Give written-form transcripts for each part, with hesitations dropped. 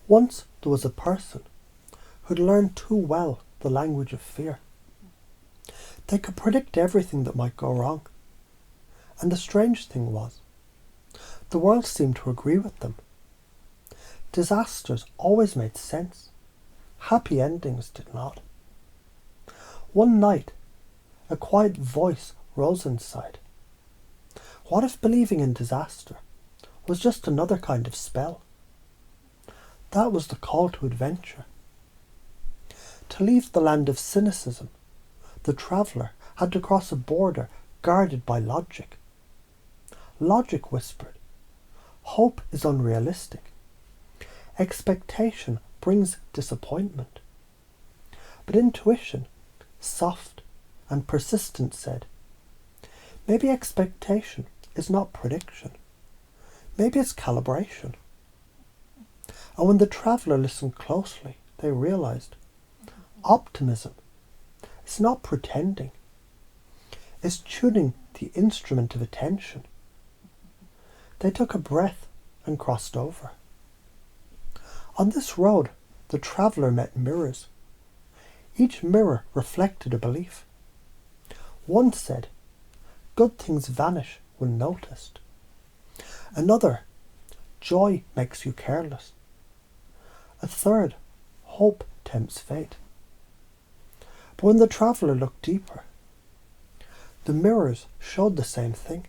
Once there was a person who'd learned too well the language of fear. They could predict everything that might go wrong. And the strange thing was, the world seemed to agree with them. Disasters always made sense. Happy endings did not. One night, a quiet voice rose inside. What if believing in disaster was just another kind of spell? That was the call to adventure. To leave the land of cynicism, the traveller had to cross a border guarded by logic. Logic whispered, hope is unrealistic. Expectation brings disappointment. But intuition, soft and persistent, said, maybe expectation is not prediction. Maybe it's calibration. And when the traveller listened closely, they realised optimism is not pretending. It's tuning the instrument of attention. They took a breath and crossed over. On this road, the traveller met mirrors. Each mirror reflected a belief. One said, good things vanish when noticed. Another, joy makes you careless. A third, hope tempts fate. But when the traveller looked deeper, the mirrors showed the same thing.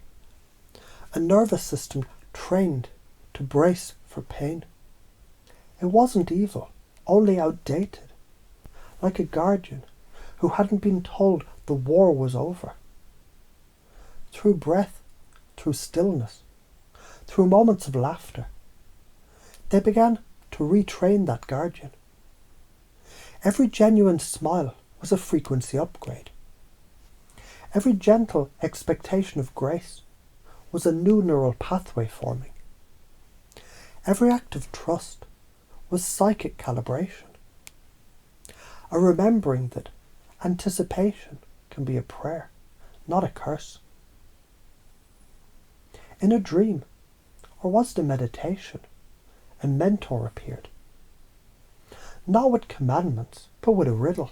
A nervous system trained to brace for pain. It wasn't evil, only outdated, like a guardian who hadn't been told the war was over. Through breath, through stillness, through moments of laughter, they began to retrain that guardian. Every genuine smile was a frequency upgrade. Every gentle expectation of grace was a new neural pathway forming. Every act of trust was psychic calibration. A remembering that anticipation can be a prayer, not a curse. In a dream, or was it a meditation, a mentor appeared. Not with commandments, but with a riddle.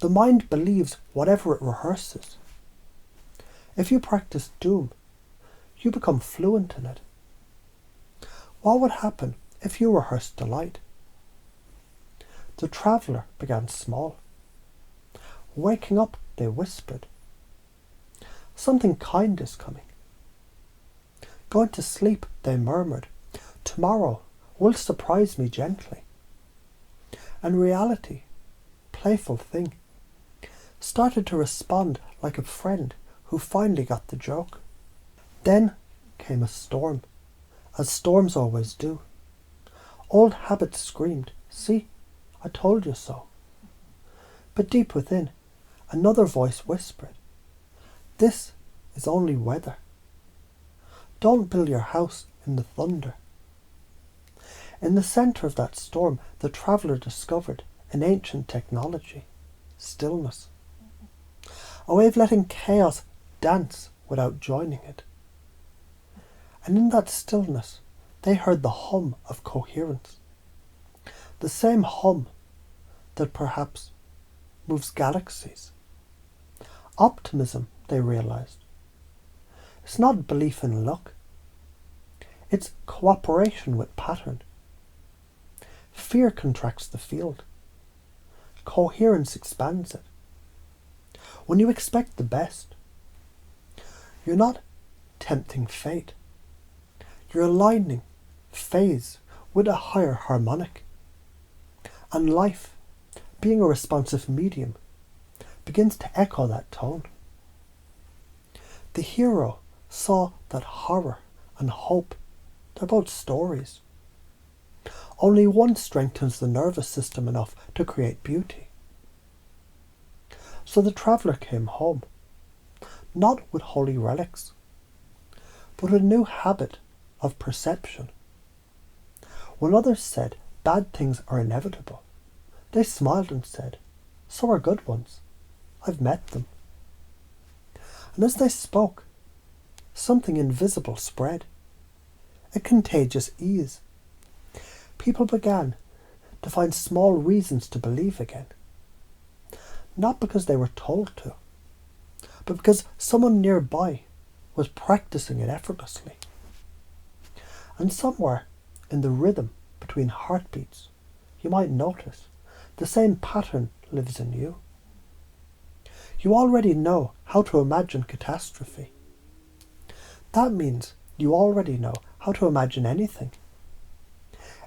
The mind believes whatever it rehearses. If you practice doom, you become fluent in it. What would happen if you rehearsed delight? The traveller began small. Waking up, they whispered, something kind is coming. Going to sleep, they murmured, tomorrow will surprise me gently. And reality, playful thing, started to respond like a friend who finally got the joke. Then came a storm, as storms always do. Old habits screamed, see, I told you so. But deep within, another voice whispered, this is only weather. Don't build your house in the thunder. In the centre of that storm, the traveller discovered an ancient technology, stillness. A way of letting chaos dance without joining it. And in that stillness, they heard the hum of coherence. The same hum that perhaps moves galaxies. Optimism, they realised, it's not belief in luck. It's cooperation with pattern. Fear contracts the field. Coherence expands it. When you expect the best, you're not tempting fate. You're aligning phase with a higher harmonic. And life, being a responsive medium, begins to echo that tone. The hero saw that horror and hope, they're both stories. Only one strengthens the nervous system enough to create beauty. So the traveller came home, not with holy relics, but with a new habit of perception. When others said bad things are inevitable, they smiled and said, so are good ones. I've met them. And as they spoke, something invisible spread, a contagious ease. people began to find small reasons to believe again. Not because they were told to, but because someone nearby was practicing it effortlessly. And somewhere in the rhythm between heartbeats, you might notice the same pattern lives in you. You already know how to imagine catastrophe. That means you already know how to imagine anything.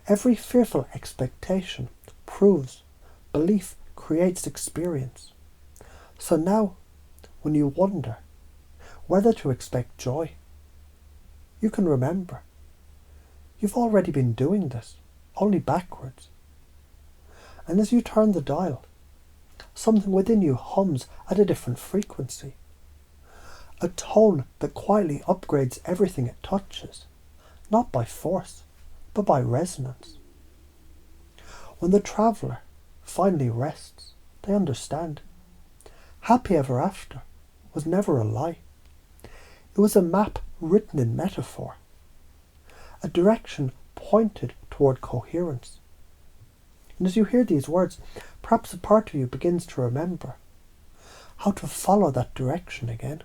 Every fearful expectation proves belief creates experience. So now, when you wonder whether to expect joy, you can remember. You've already been doing this, only backwards. And as you turn the dial, something within you hums at a different frequency. A tone that quietly upgrades everything it touches, not by force, but by resonance. When the traveller finally rests, they understand. Happy ever after was never a lie. It was a map written in metaphor, a direction pointed toward coherence. And as you hear these words, perhaps a part of you begins to remember how to follow that direction again.